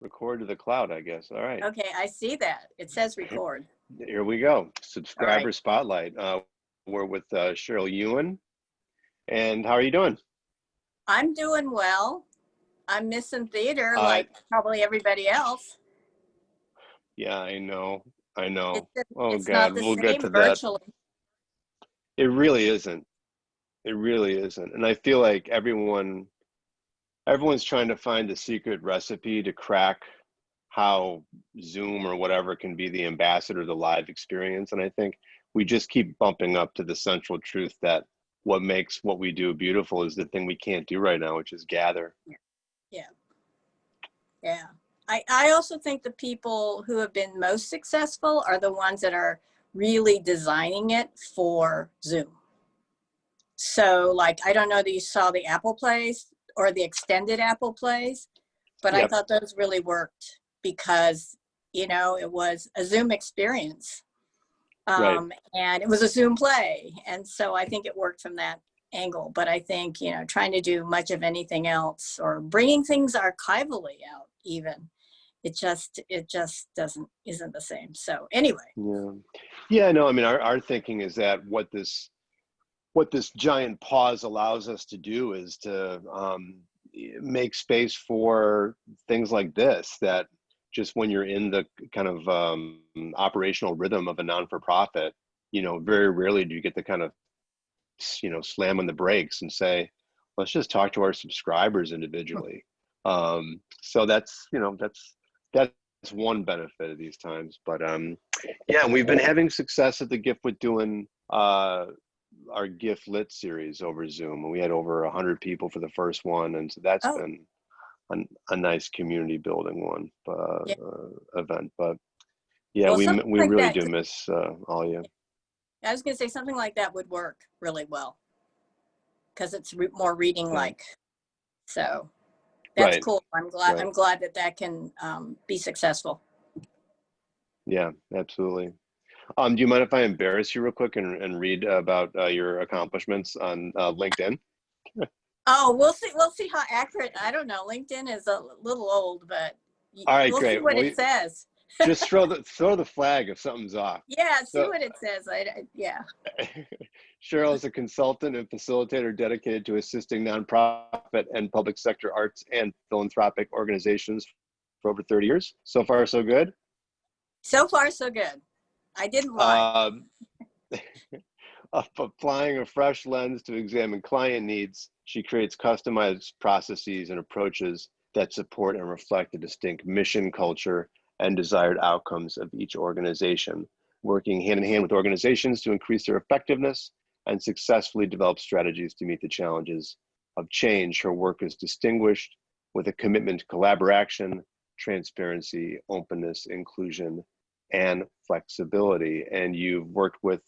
Record to the cloud, I guess. All right. Okay, I see that. It says record. Here we go. All right. Subscriber Spotlight. We're with Cheryl Ewan. And how are you doing? I'm doing well. I'm missing theater Uh, like probably everybody else. yeah, I know. I It's know. just, Oh it's not God, the we'll get same to that. virtually. It really isn't. It really isn't. And I feel like everyone's trying to find the secret recipe to crack how Zoom or whatever can be the ambassador of the live experience. And I think we just keep bumping up to the central truth that what makes what we do beautiful is the thing we can't do right now, which is gather. Yeah. Yeah. I also think the people who have been most successful are the ones that are really designing it for Zoom. So like, I don't know that you saw the Apple Plays or the extended Apple Plays, but I Yep. thought those really worked because, it was a Zoom experience. Right. And it was a Zoom play. And so I think it worked from that angle. But I think, trying to do much of anything else or bringing things archivally out even, it just isn't the same. So anyway. Yeah. Yeah, no, I mean our thinking is that what this giant pause allows us to do is to make space for things like this that just when you're in the kind of operational rhythm of a non-for-profit, very rarely do you get the kind of slam on the brakes and say, let's just talk to our subscribers individually. So that's one benefit of these times. But yeah, we've been having success at the gift with doing our gift lit series over Zoom, and we had over 100 people for the first one, and so that's Oh, been a nice community building one yeah. event. But yeah, Well, we something we like really that, do miss all you. I was going to say something like that would work really well because it's more reading Yeah, like. So that's right, cool. I'm glad. right. I'm glad that can be successful. Yeah, absolutely. Do you mind if I embarrass you real quick and read about your accomplishments on LinkedIn? Oh, we'll see. We'll see how accurate. I don't know. LinkedIn is a little old, but All right, we'll see great. what Well, it says. just throw the flag if something's off. Yeah, see So what it says. Yeah. Cheryl is a consultant and facilitator dedicated to assisting nonprofit and public sector arts and philanthropic organizations for over 30 years. So far, so good. So far, so good. I didn't lie. Um, applying a fresh lens to examine client needs, she creates customized processes and approaches that support and reflect the distinct mission, culture, and desired outcomes of each organization, working hand in hand with organizations to increase their effectiveness and successfully develop strategies to meet the challenges of change. Her work is distinguished with a commitment to collaboration, transparency, openness, inclusion, and flexibility. And you've worked with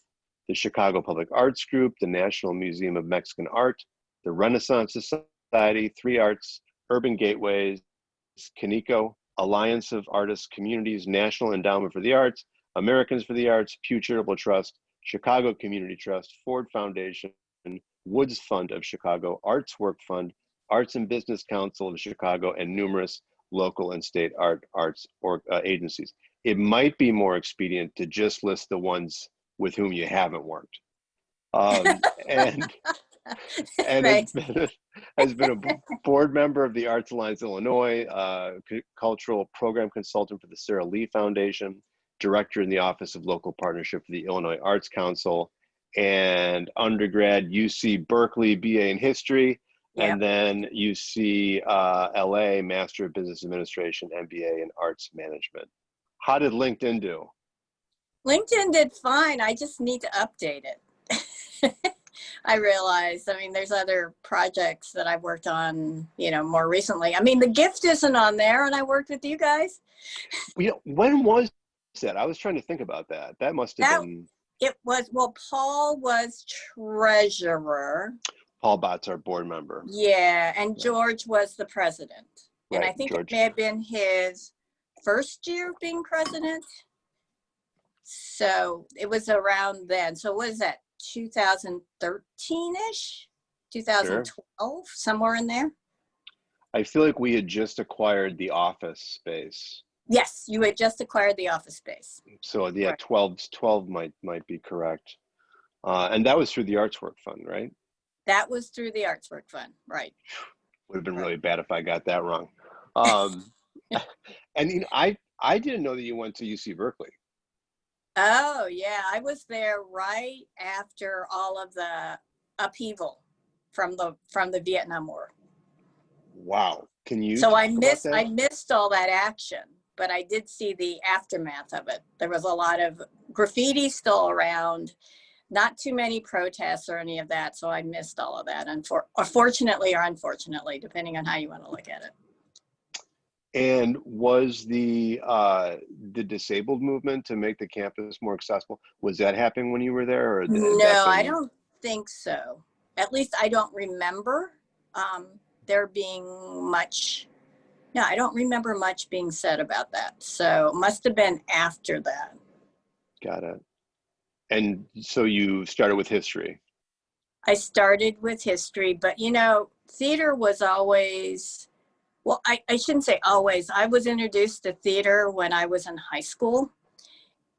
the Chicago Public Arts Group, the National Museum of Mexican Art, the Renaissance Society, Three Arts, Urban Gateways, Kaneko, Alliance of Artists Communities, National Endowment for the Arts, Americans for the Arts, Pew Charitable Trust, Chicago Community Trust, Ford Foundation, Woods Fund of Chicago, Arts Work Fund, Arts and Business Council of Chicago, and numerous local and state arts agencies. It might be more expedient to just list the ones with whom you haven't worked. And Thanks. has been a board member of the Arts Alliance Illinois, cultural program consultant for the Sarah Lee Foundation, director in the Office of Local Partnership for the Illinois Arts Council, and undergrad UC Berkeley BA in History, Yep. and then UC LA Master of Business Administration MBA in Arts Management. How did LinkedIn do? LinkedIn did fine. I just need to update it. I realized, there's other projects that I've worked on, more recently. The gift isn't on there and I worked with you guys. When was that? I was trying to think about that. That must have been. It was, well, Paul was treasurer. Paul Bott's our board member. Yeah, and George was the president. Right, and I think George. It may have been his first year of being president. So it was around then. So what is that, 2013-ish? 2012, somewhere in there? I feel like we had just acquired the office space. Yes, you had just acquired the office space. So yeah, Right. 12 might be correct. And that was through the Arts Work Fund, right? That was through the Arts Work Fund. Right. Would have been Right. really bad if I got that wrong. Um, and I didn't know that you went to UC Berkeley. Oh, yeah. I was there right after all of the upheaval from the Vietnam War. Wow. Can you So talk about I that? missed all that action, but I did see the aftermath of it. There was a lot of graffiti still around, not too many protests or any of that. So I missed all of that, or fortunately or unfortunately, depending on how you want to look at it. And was the disabled movement to make the campus more accessible, was that happening when you were there, or had that No, I been? don't think so. At least I don't remember there being much. No, I don't remember much being said about that. So it must have been after that. Got it. And so you started with history. I started with history, but theater was always, well, I shouldn't say always. I was introduced to theater when I was in high school.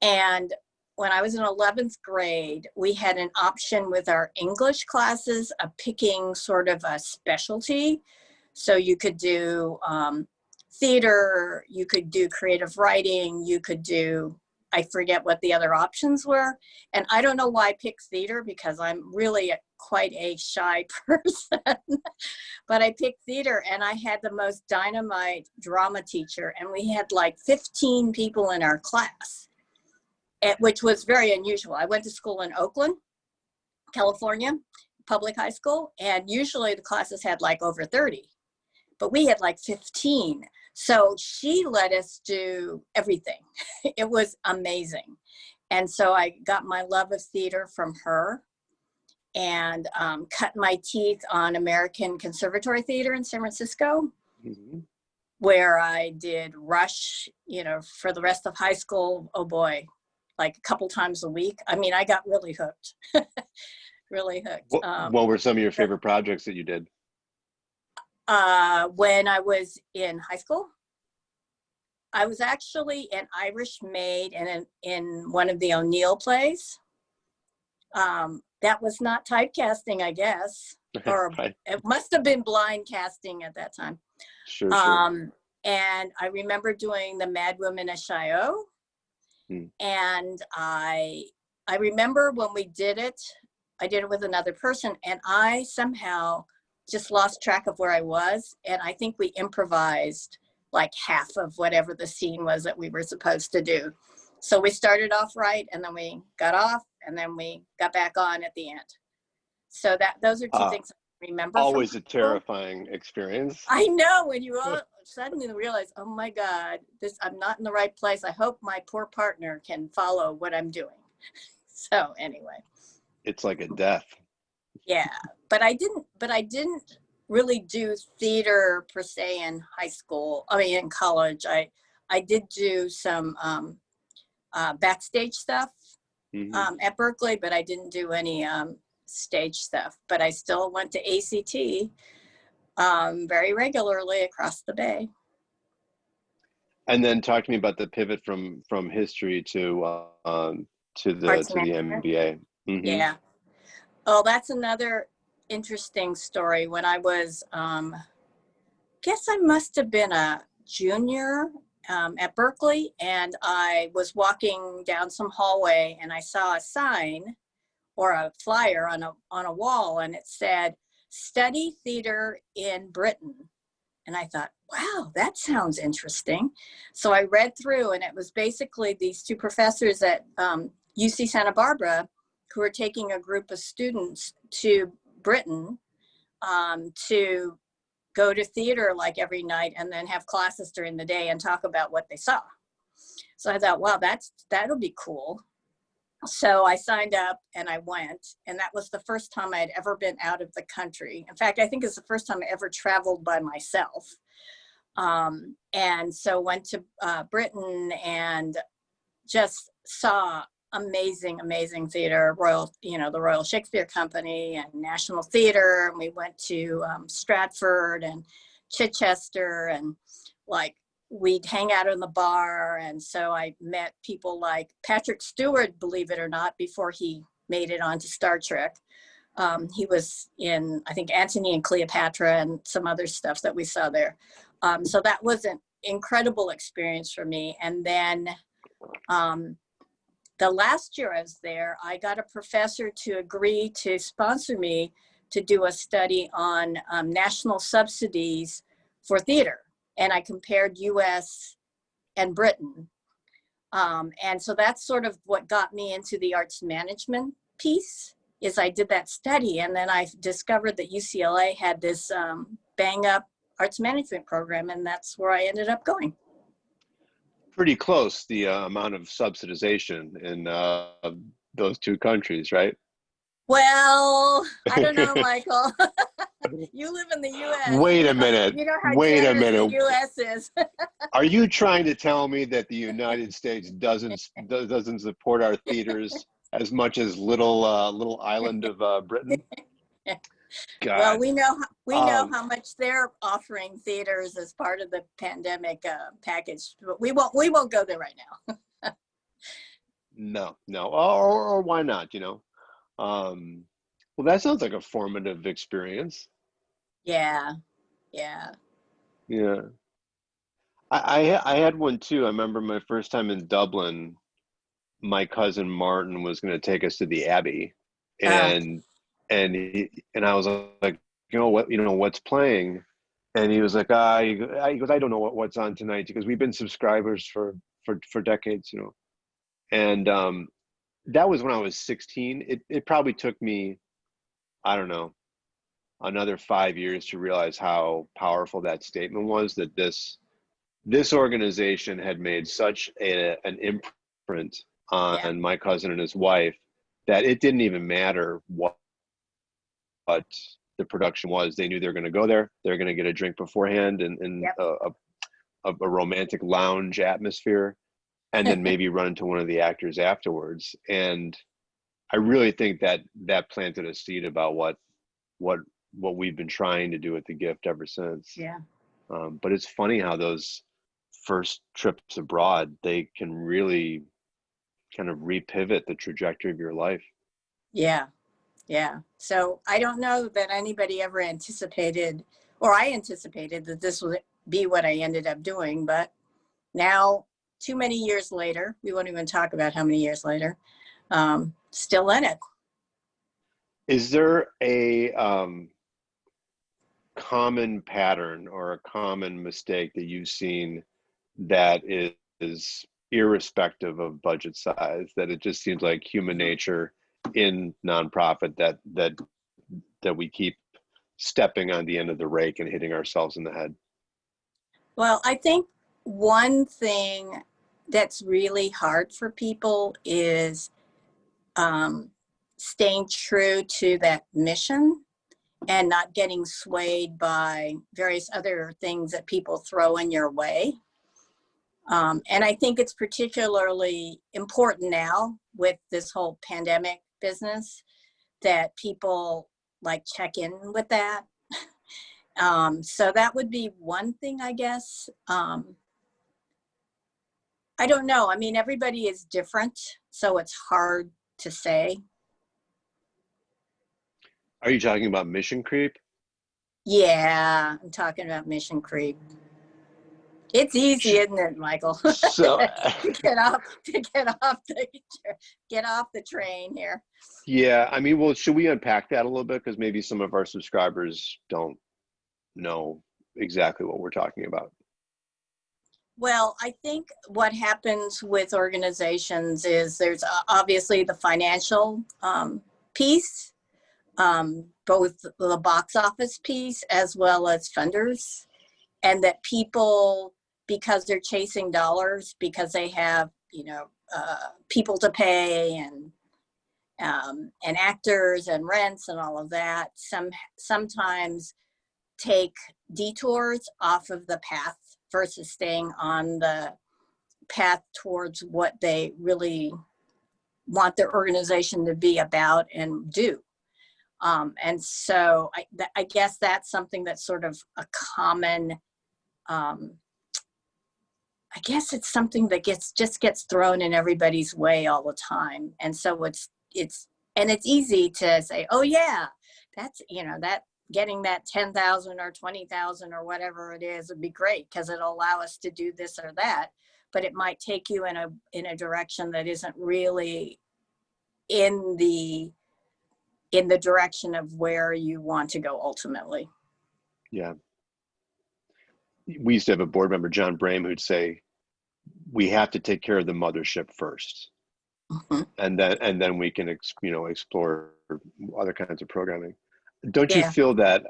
And when I was in 11th grade, we had an option with our English classes of picking sort of a specialty. So you could do theater, you could do creative writing, you could do, I forget what the other options were. And I don't know why I picked theater, because I'm really quite a shy person. But I picked theater, and I had the most dynamite drama teacher, and we had like 15 people in our class, which was very unusual. I went to school in Oakland, California, public high school, and usually the classes had like over 30, but we had like 15. So she let us do everything. It was amazing. And so I got my love of theater from her, and cut my teeth on American Conservatory Theater in San Francisco, Mm-hmm. where I did Rush, for the rest of high school. Oh boy, like a couple times a week. I mean, I got really hooked, really hooked. What were some of your favorite projects that you did? When I was in high school, I was actually an Irish maid in one of the O'Neill plays. That was not typecasting, I guess, or Right. it must have been blind casting at that time. Sure, sure. And I remember doing The Mad Woman of Chaillot. Hmm. And I remember when we did it, I did it with another person, and I somehow just lost track of where I was. And I think we improvised like half of whatever the scene was that we were supposed to do. So we started off right, and then we got off, and then we got back on at the end. So those are two things I remember from Always high a school. terrifying experience. I know, when you all suddenly realize, oh my God, I'm not in the right place. I hope my poor partner can follow what I'm doing. So anyway, It's like a death. yeah, but I didn't really do theater per se in high school. I mean, in college, I did do some backstage stuff Mm-hmm. at Berkeley, but I didn't do any stage stuff. But I still went to ACT very regularly across the bay. And then talk to me about the pivot from history to Arts the management. MBA. Mm-hmm. Yeah. Oh, that's another interesting story. When I was, guess I must have been a junior at Berkeley, and I was walking down some hallway, and I saw a sign or a flyer on a wall, and it said, "Study theater in Britain." And I thought, wow, that sounds interesting. So I read through, and it was basically these two professors at UC Santa Barbara who were taking a group of students to Britain to go to theater like every night, and then have classes during the day and talk about what they saw. So I thought, wow, that'll be cool. So I signed up and I went, and that was the first time I had ever been out of the country. In fact, I think it's the first time I ever traveled by myself. And so went to Britain and just saw amazing, amazing theater, the Royal Shakespeare Company and National Theater. And we went to Stratford and Chichester, and like we'd hang out in the bar. And so I met people like Patrick Stewart, believe it or not, before he made it onto Star Trek. He was in, I think, Antony and Cleopatra and some other stuff that we saw there. So that was an incredible experience for me. And then the last year I was there, I got a professor to agree to sponsor me to do a study on national subsidies for theater. And I compared US and Britain. And so that's sort of what got me into the arts management piece, is I did that study. And then I discovered that UCLA had this bang up arts management program, and that's where I ended up going. Pretty close, the amount of subsidization in those two countries, right? Well, I don't know, Michael. You live in the U.S. Wait a minute. You know how Wait a generous minute. the U.S. is. Are you trying to tell me that the United States doesn't support our theaters as much as little island of Britain? God. Well, we know how much they're offering theaters as part of the pandemic package, but we won't go there right now. No, or why not? Well, that sounds like a formative experience. Yeah. Yeah. I had one too. I remember my first time in Dublin, my cousin Martin was going to take us to the Abbey, and I was like, what's playing? And he was like, he goes, I don't know what's on tonight, because we've been subscribers for decades, and that was when I was 16. It probably took me, I don't know, another 5 years to realize how powerful that statement was, that this organization had made such an imprint on my cousin and his wife that it didn't even matter what the production was. They knew they were going to go there. They're going to get a drink beforehand and a romantic lounge atmosphere, and then maybe run into one of the actors afterwards. And I really think that planted a seed about what we've been trying to do with the Gift ever since. Yeah. But it's funny how those first trips abroad, they can really kind of repivot the trajectory of your life. Yeah. So I don't know that anybody ever anticipated, or I anticipated that this would be what I ended up doing. But now, too many years later, we won't even talk about how many years later, still in it. Is there a common pattern or a common mistake that you've seen that is irrespective of budget size, that it just seems like human nature in nonprofit that we keep stepping on the end of the rake and hitting ourselves in the head? Well, I think one thing that's really hard for people is staying true to that mission and not getting swayed by various other things that people throw in your way. And I think it's particularly important now with this whole pandemic business that people like check in with that. So that would be one thing, I guess. I don't know. I mean, everybody is different, so it's hard to say. Are you talking about mission creep? Yeah, I'm talking about mission creep. It's easy, isn't it, Michael? So to get off the train here. Yeah, I mean, well, should we unpack that a little bit? Because maybe some of our subscribers don't know exactly what we're talking about. Well, I think what happens with organizations is there's obviously the financial piece, both the box office piece as well as funders, and that people, because they're chasing dollars, because they have, people to pay and actors and rents and all of that, sometimes take detours off of the path versus staying on the path towards what they really want their organization to be about and do. And so I guess that's something that's sort of a common, I guess it's something that just gets thrown in everybody's way all the time. And so it's easy to say, oh yeah, that's, that getting that 10,000 or 20,000 or whatever it is would be great because it'll allow us to do this or that. But it might take you in a direction that isn't really in the direction of where you want to go ultimately. Yeah. We used to have a board member, John Brame, who'd say, we have to take care of the mothership first. Mm-hmm. And then we can, explore other kinds of programming. Don't you Yeah. feel that,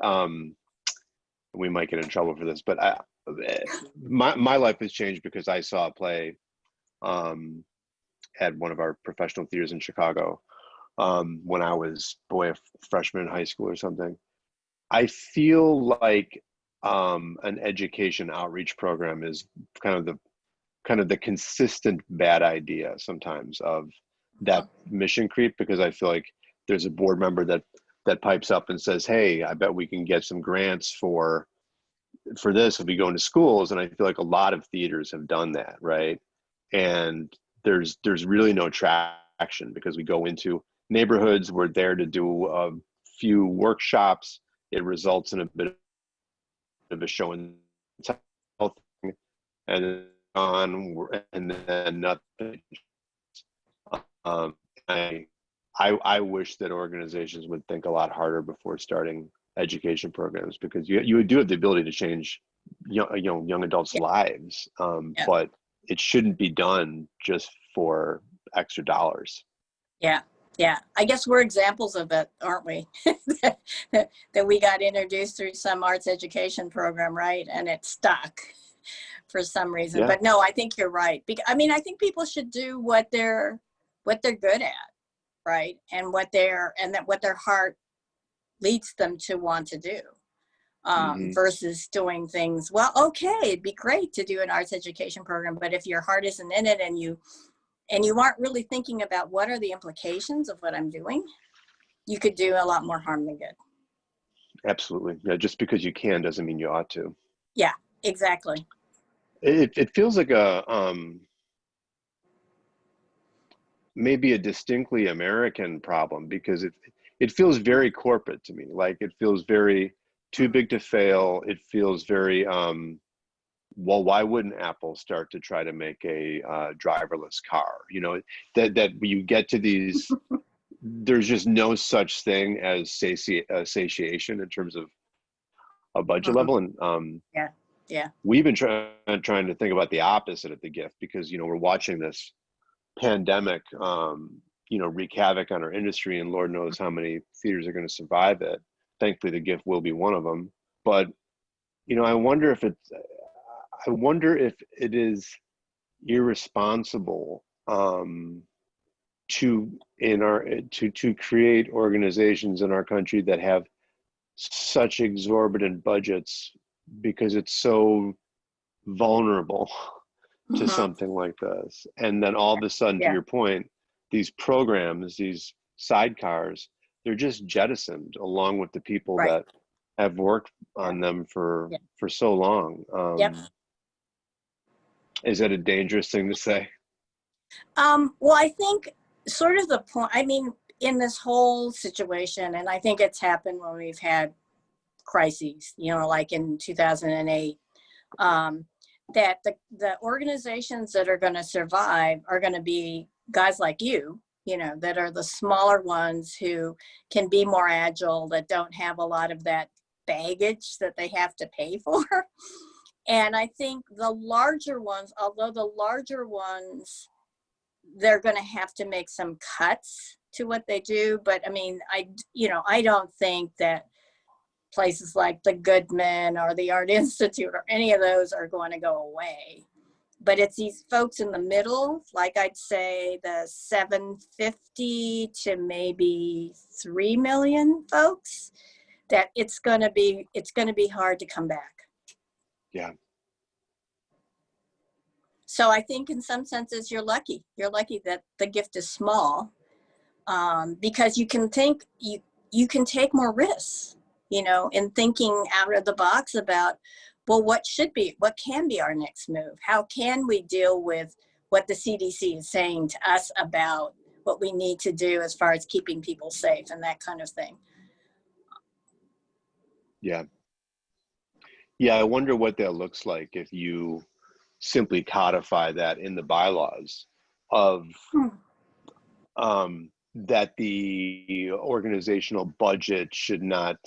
we might get in trouble for this, but my life has changed because I saw a play at one of our professional theaters in Chicago when I was, a freshman in high school or something. I feel like an education outreach program is kind of the consistent bad idea sometimes of that mission creep, because I feel like there's a board member that pipes up and says, hey, I bet we can get some grants for this if we go into schools. And I feel like a lot of theaters have done that, right? And there's really no traction because we go into neighborhoods, we're there to do a few workshops, it results in a bit of a show and tell thing, and and then nothing. I wish that organizations would think a lot harder before starting education programs, because you do have the ability to change young adults' lives, but it shouldn't be done just for extra dollars. Yeah. I guess we're examples of it, aren't we? that we got introduced through some arts education program, right? And it stuck for some reason. Yeah. But no, I think you're right. I think people should do what they're good at, right? And what their heart leads them to want to do. Versus doing things, well, okay, it'd be great to do an arts education program, but if your heart isn't in it and you aren't really thinking about what are the implications of what I'm doing, you could do a lot more harm than good. Absolutely. Yeah, just because you can doesn't mean you ought to. Yeah, exactly. It feels like maybe a distinctly American problem, because it feels very corporate to me. Like, it feels very too big to fail. It feels very well, why wouldn't Apple start to try to make a driverless car? That you get to these, there's just no such thing as satiation in terms of a budget level. And Yeah. we've been trying to think about the opposite of the gift, because we're watching this pandemic wreak havoc on our industry, and Lord knows how many theaters are going to survive it. Thankfully, the gift will be one of them. But I wonder if it is irresponsible to create organizations in our country that have such exorbitant budgets, because it's so vulnerable to something like this. And then all of a sudden, to your point, these programs, these sidecars, they're just jettisoned along with the people that have worked on them for so long. Is that a dangerous thing to say? Well, I think sort of the point, in this whole situation, and I think it's happened when we've had crises, like in 2008, that the organizations that are going to survive are going to be guys like you, that are the smaller ones who can be more agile, that don't have a lot of that baggage that they have to pay for. And I think the larger ones, although the larger ones, they're going to have to make some cuts to what they do. But I don't think that places like the Goodman or the Art Institute or any of those are going to go away. But it's these folks in the middle, like I'd say the 750 to maybe 3 million folks, that it's going to be hard to come back. Yeah. So I think in some senses you're lucky. You're lucky that the gift is small, because you can think you can take more risks, in thinking out of the box about, well, what can be our next move? How can we deal with what the CDC is saying to us about what we need to do as far as keeping people safe and that kind of thing? Yeah. Yeah, I wonder what that looks like if you simply codify that in the bylaws of that the organizational budget should not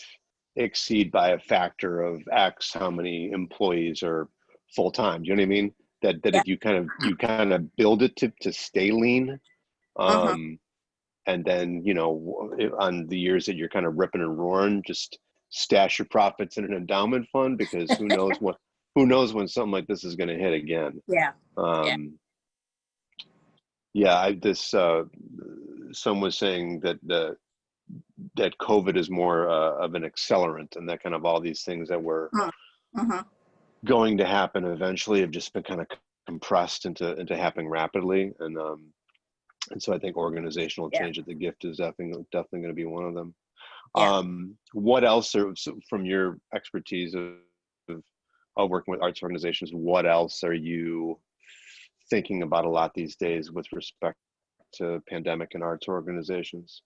exceed by a factor of X how many employees are full time. Do you know what I mean? That Yeah. if you kind of build it to stay lean, Mhm. and then on the years that you're kind of ripping and roaring, just stash your profits in an endowment fund, because who knows when something like this is going to hit again. Yeah. Yeah. Um, yeah, some was saying that COVID is more of an accelerant, and that kind of all these things that were Mm-hmm. going to happen eventually have just been kind of compressed into happening rapidly. And so I think organizational Yeah. change at the gift is definitely going to be one of them. Yeah. What else from your expertise of working with arts organizations, what else are you thinking about a lot these days with respect to pandemic and arts organizations?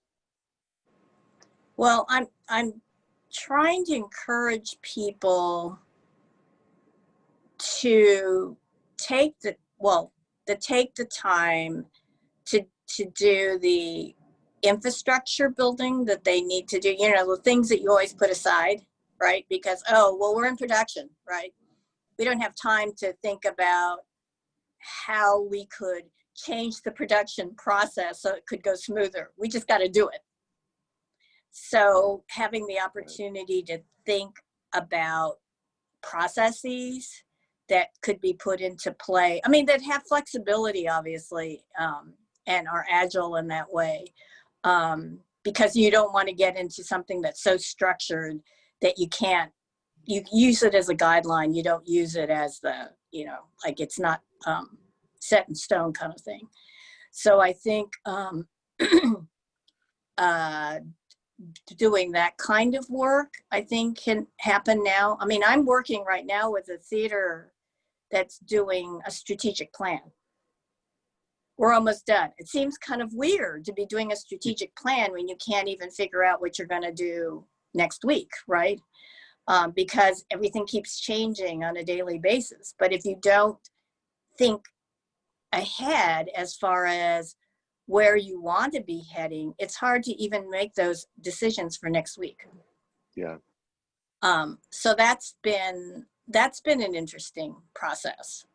Well, I'm trying to encourage people to take the time to do the infrastructure building that they need to do, the things that you always put aside, right? Because, oh, well, we're in production, right? We don't have time to think about how we could change the production process so it could go smoother. We just got to do it. So having the opportunity to think about processes that could be put into play, that have flexibility, obviously, and are agile in that way, because you don't want to get into something that's so structured that you use it as a guideline. You don't use it as like it's not set in stone kind of thing. So I think doing that kind of work, I think, can happen now. I'm working right now with a theater that's doing a strategic plan. We're almost done. It seems kind of weird to be doing a strategic plan when you can't even figure out what you're going to do next week, right? Because everything keeps changing on a daily basis. But if you don't think ahead as far as where you want to be heading, it's hard to even make those decisions for next week. Yeah. So that's been an interesting process.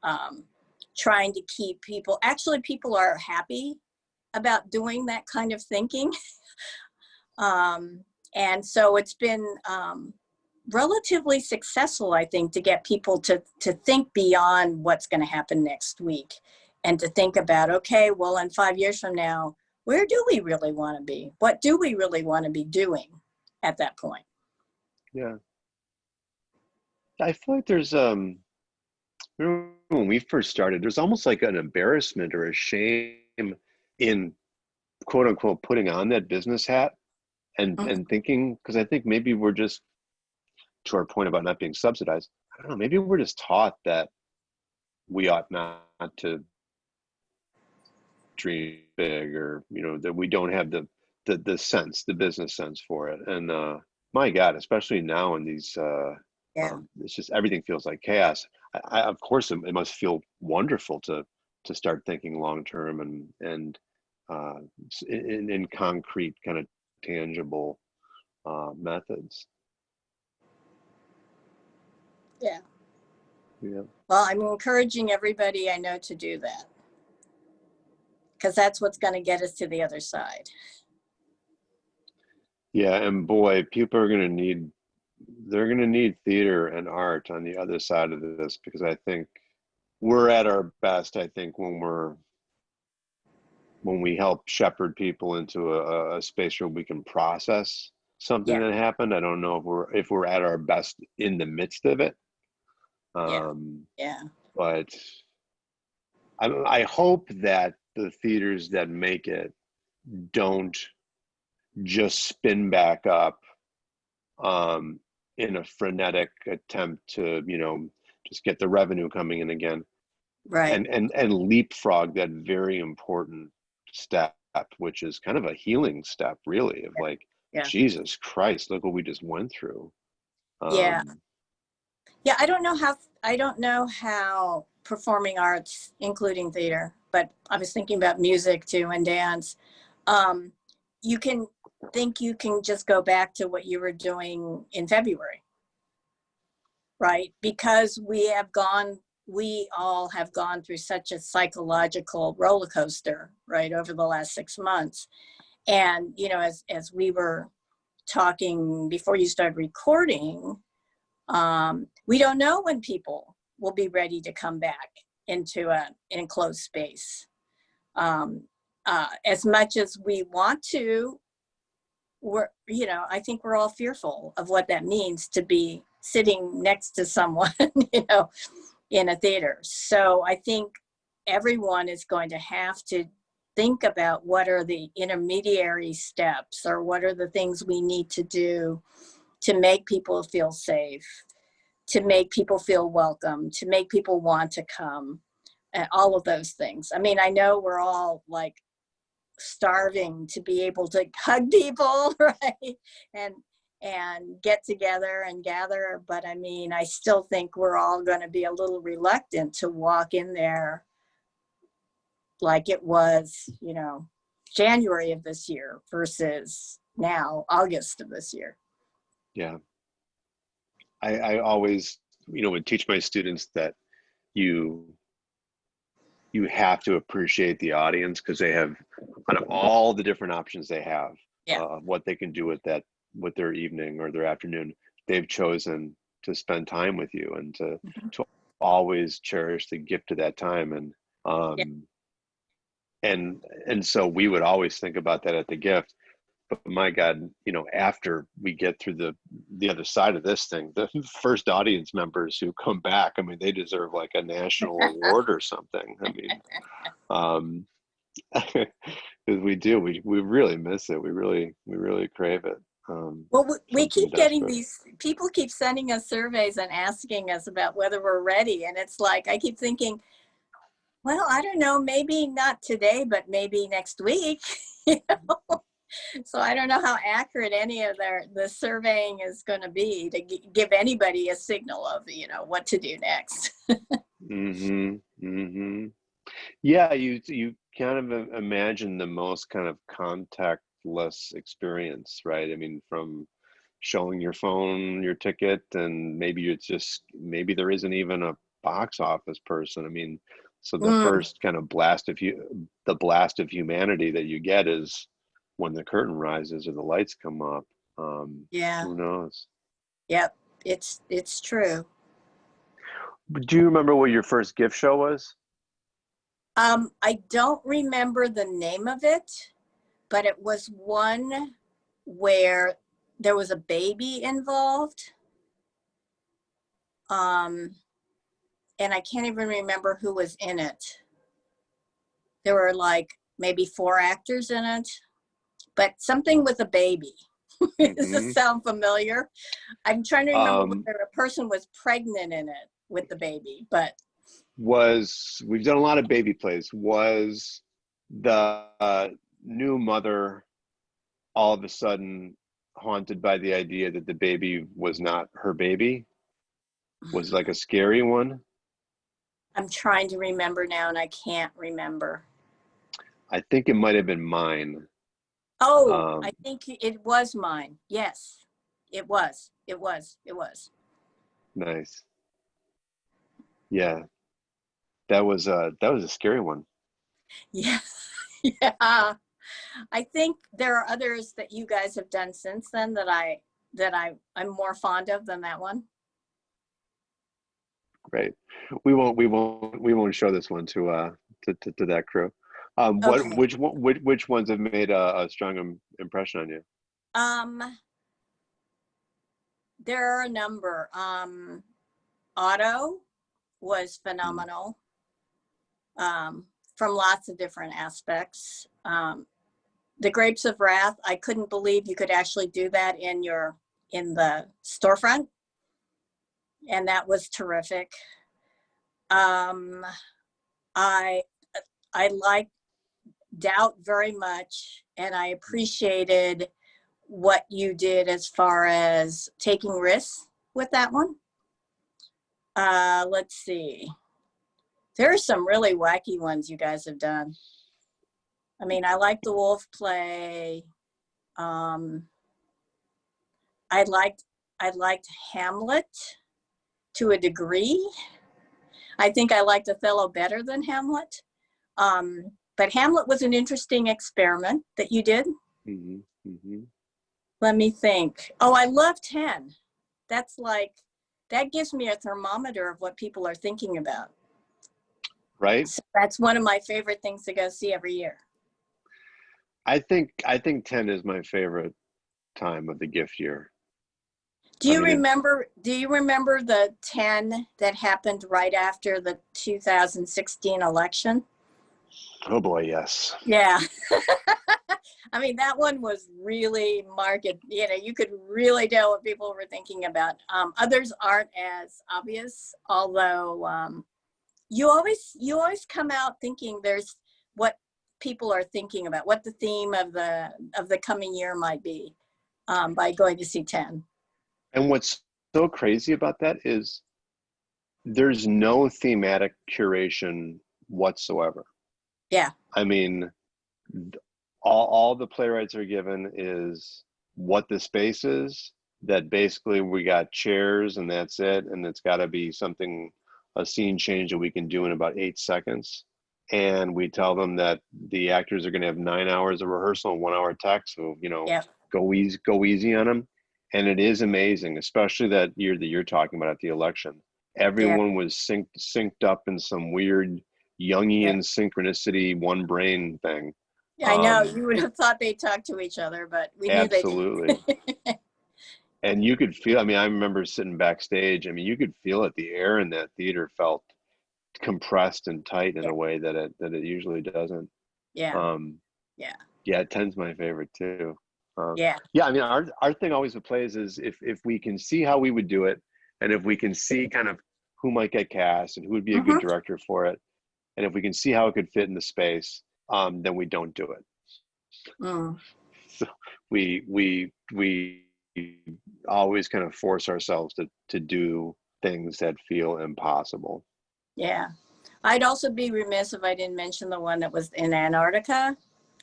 Trying to keep people are happy about doing that kind of thinking. And so it's been relatively successful, I think, to get people to think beyond what's going to happen next week, and to think about, okay, well, in 5 years from now, where do we really want to be? What do we really want to be doing at that point? Yeah. I feel like there's remember when we first started, there's almost like an embarrassment or a shame in quote unquote putting on that business hat and thinking, because I think maybe we're just, to our point about not being subsidized, I don't know, maybe we're just taught that we ought not to dream big, or that we don't have the business sense for it. And my God, especially now in these Yeah. it's just everything feels like chaos. Of course, it must feel wonderful to start thinking long term and in concrete, kind of tangible methods. Yeah. Yeah. Well, I'm encouraging everybody I know to do that, because that's what's going to get us to the other side. Yeah, and boy, people are they're going to need theater and art on the other side of this, because I think we're at our best, I think, when we help shepherd people into a space where we can process something Yeah. that happened. I don't know if we're at our best in the midst of it. Yeah. Yeah. But I hope that the theaters that make it don't just spin back up in a frenetic attempt to, just get the revenue coming in again, Right. and leapfrog that very important step, which is kind of a healing step, really, of like, Yeah. Jesus Christ, look what we just went through. Yeah. Yeah. I don't know how performing arts, including theater, but I was thinking about music too and dance. Um, you can think you can just go back to what you were doing in February, right? Because we all have gone through such a psychological roller coaster, right, over the last 6 months. And, as we were talking before you started recording, we don't know when people will be ready to come back into an enclosed space. As much as we want to, I think we're all fearful of what that means to be sitting next to someone, in a theater. So I think everyone is going to have to think about what are the intermediary steps, or what are the things we need to do to make people feel safe, to make people feel welcome, to make people want to come, and all of those things. I mean, I know we're all like starving to be able to hug people, right? And get together and gather. But I mean, I still think we're all going to be a little reluctant to walk in there like it was, January of this year versus now August of this year. Yeah. I always, would teach my students that you have to appreciate the audience, because they have, out of all the different options they have, Yeah. what they can do with their evening or their afternoon, they've chosen to spend time with you, and to always cherish the gift of that time. And Yeah. and so we would always think about that at the gift. But my God, after we get through the other side of this thing, the first audience members who come back, I mean, they deserve like a national award or something. I mean, because we really miss it. We really crave it. Well, we Something keep getting desperate. these people keep sending us surveys and asking us about whether we're ready. And it's like, I keep thinking, well, I don't know, maybe not today, but maybe next week. you know? So I don't know how accurate any of the surveying is going to be to give anybody a signal of, what to do next. Mm-hmm. Mm-hmm. Yeah, you kind of imagine the most kind of contactless experience, right? I mean, from showing your phone your ticket, and maybe there isn't even a box office person. I mean, so the Mm, first kind of the blast of humanity that you get is when the curtain rises or the lights come up. yeah. Who knows? Yep. It's true. But do you remember what your first gift show was? I don't remember the name of it, but it was one where there was a baby involved. Um, and I can't even remember who was in it. There were like maybe 4 actors in it, but something with a baby. Does this Hmm. sound familiar? I'm trying to remember Um, whether a person was pregnant in it with the baby, but we've done a lot of baby plays. Was the new mother all of a sudden haunted by the idea that the baby was not her baby? Was like a scary one? I'm trying to remember now and I can't remember. I think it might have been mine. Oh, I Um, think it was mine. Yes, it was. It was. It was. nice. Yeah, that was a scary one. Yeah. Yeah. I think there are others that you guys have done since then I'm more fond of than that one. Right. We won't show this one to that crew. Okay. Which ones have made a strong impression on you? Um, there are a number. Otto was Hmm. phenomenal, from lots of different aspects. the Grapes of Wrath, I couldn't believe you could actually do that in the storefront. And that was terrific. I liked Doubt very much, and I appreciated what you did as far as taking risks with that one. Let's see. There are some really wacky ones you guys have done. I mean, I like the wolf play. I liked Hamlet to a degree. I think I liked Othello better than Hamlet. But Hamlet was an interesting experiment that you did. Mm-hmm. Mm-hmm. Let me think. Oh, I love 10. That's like, that gives me a thermometer of what people are thinking about. Right. So that's one of my favorite things to go see every year. I think 10 is my favorite time of the gift year. Do you remember the 10 that happened right after the 2016 election? Oh boy, yes. Yeah. I mean, that one was really market, you could really tell what people were thinking about. Others aren't as obvious, although you always come out thinking there's what people are thinking about, what the theme of the coming year might be by going to see 10. And what's so crazy about that is there's no thematic curation whatsoever. Yeah. I mean, all the playwrights are given is what the space is, that basically we got chairs and that's it. And it's got to be something, a scene change that we can do in about 8 seconds. And we tell them that the actors are going to have 9 hours of rehearsal and 1 hour text. So, Yeah. go easy on them. And it is amazing, especially that year that you're talking about at the election. Everyone was synced up in some weird Jungian synchronicity, one brain thing. I know, you would have thought they talked to each other, but we knew they didn't. Absolutely. And you could feel, I mean, I remember sitting backstage. I mean, you could feel it. The air in that theater felt compressed and tight in a way that it usually doesn't. Yeah. Yeah, 10's my favorite too. Yeah. I mean, our thing always with plays is if we can see how we would do it, and if we can see kind of who might get cast and who would be a good director for it, and if we can see how it could fit in the space, then we don't do it. So we always kind of force ourselves to do things that feel impossible. Yeah. I'd also be remiss if I didn't mention the one that was in Antarctica.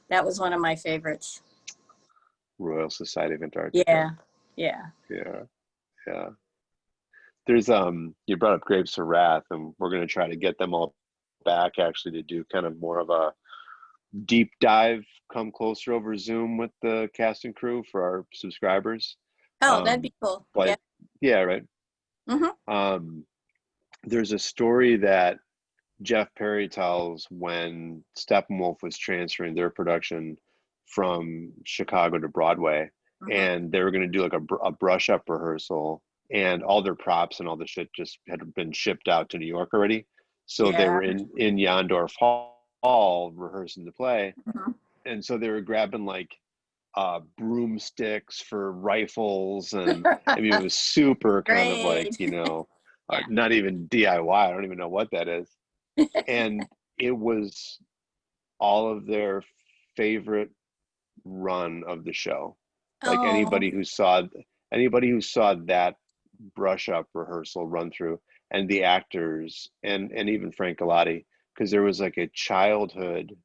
That was one of my favorites. Royal Society of Antarctica. Yeah. There's you brought up Grapes of Wrath, and we're going to try to get them all back actually to do kind of more of a deep dive, come closer over Zoom with the cast and crew for our subscribers. Oh, that'd be cool. But yeah, right. There's a story that Jeff Perry tells when Steppenwolf was transferring their production from Chicago to Broadway, and they were going to do like a brush up rehearsal, and all their props and all the shit just had been shipped out to New York already. So they were in Yandorf Hall rehearsing the play. And so they were grabbing like broomsticks for rifles. And I mean, it was super kind of like, not even DIY. I don't even know what that is. And it was all of their favorite run of the show. Like anybody who saw that brush up rehearsal run through, and the actors and even Frank Galati, because there was like a childhood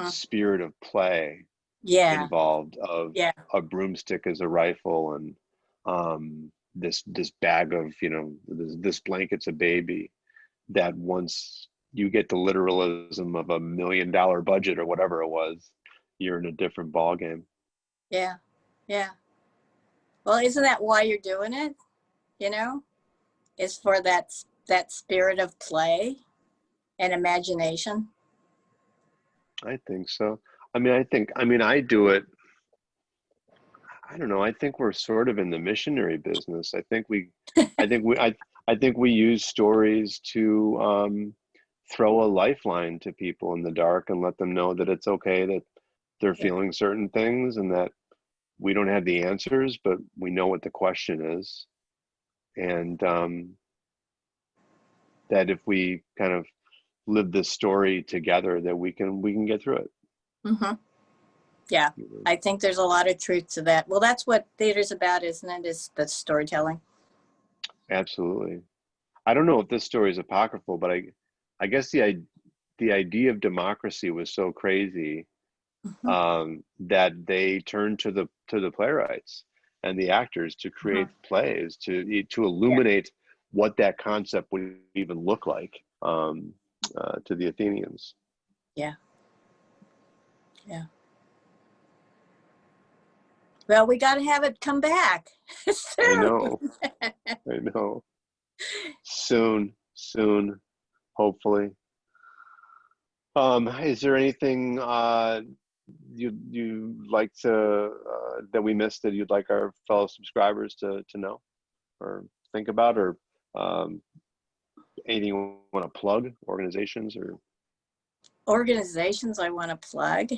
spirit of play involved of a broomstick as a rifle, and this bag of this blanket's a baby, that once you get the literalism of $1 million budget or whatever it was, you're in a different ball game. Yeah. Well, isn't that why you're doing it? Is for that spirit of play and imagination. I think so. I mean, I do it. I don't know. I think we're sort of in the missionary business. I think we use stories to throw a lifeline to people in the dark and let them know that it's okay that they're Yeah. feeling certain things and that we don't have the answers, but we know what the question is. And that if we kind of live this story together, that we can get through it. Mm-hmm. Yeah, I think there's a lot of truth to that. Well, that's what theater's about, isn't it? Is the storytelling. Absolutely. I don't know if this story is apocryphal, but I guess the idea of democracy was so crazy Mm-hmm. that they turned to the playwrights and the actors to create plays to illuminate what that concept would even look like to the Athenians. Yeah. Yeah. Well, we got to have it come back. I know. I know. Soon, hopefully. Is there anything you like to that we missed that you'd like our fellow subscribers to know or think about, or anything you want to plug, organizations or Organizations I want to plug?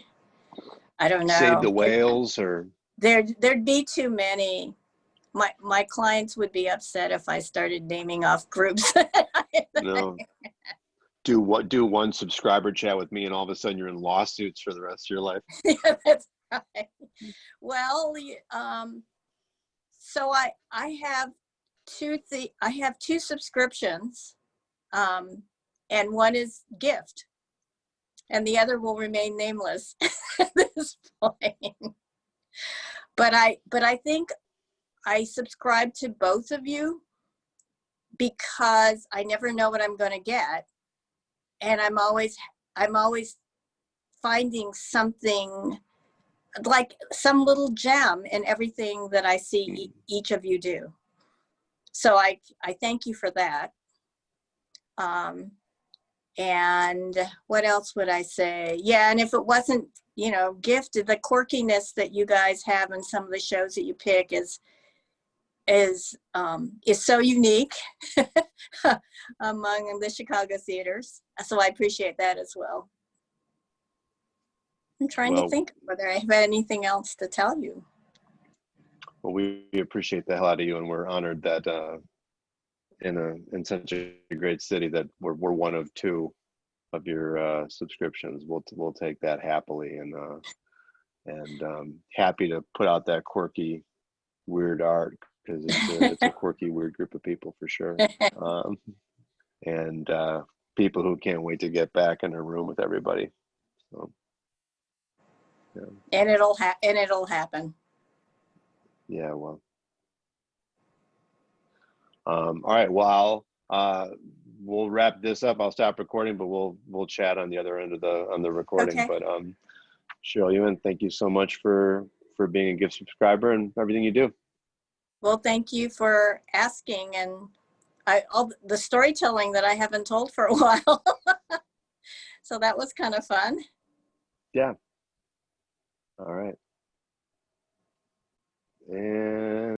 I don't Save the know. Whales or There'd be too many. My clients would be upset if I started naming off groups. no? Do one subscriber chat with me and all of a sudden you're in lawsuits for the rest of your life. Yeah, that's right. Well, so I have two subscriptions, and one is gift, and the other will remain nameless at this point. But I think I subscribe to both of you because I never know what I'm going to get, and I'm always finding something, like some little gem in everything that I see each of you do. So I thank you for that. And what else would I say? Yeah, and if it wasn't, gift, the quirkiness that you guys have in some of the shows that you pick is so unique among the Chicago theaters. So I appreciate that as well. I'm trying to think whether I have anything else to tell you. Well, we appreciate the hell out of you, and we're honored that in such a great city that we're one of two of your subscriptions. We'll take that happily, and happy to put out that quirky, weird art, because it's a quirky, weird group of people for sure, and people who can't wait to get back in a room with everybody. So, yeah. And it'll happen. Yeah, well. All right. Well, we'll wrap this up. I'll stop recording, but we'll chat on the other end of the recording. Okay. But Cheryl Ewan, thank you so much for being a gift subscriber and everything you do. Well, thank you for asking, and all the storytelling that I haven't told for a while. So that was kind of fun. Yeah. All right. And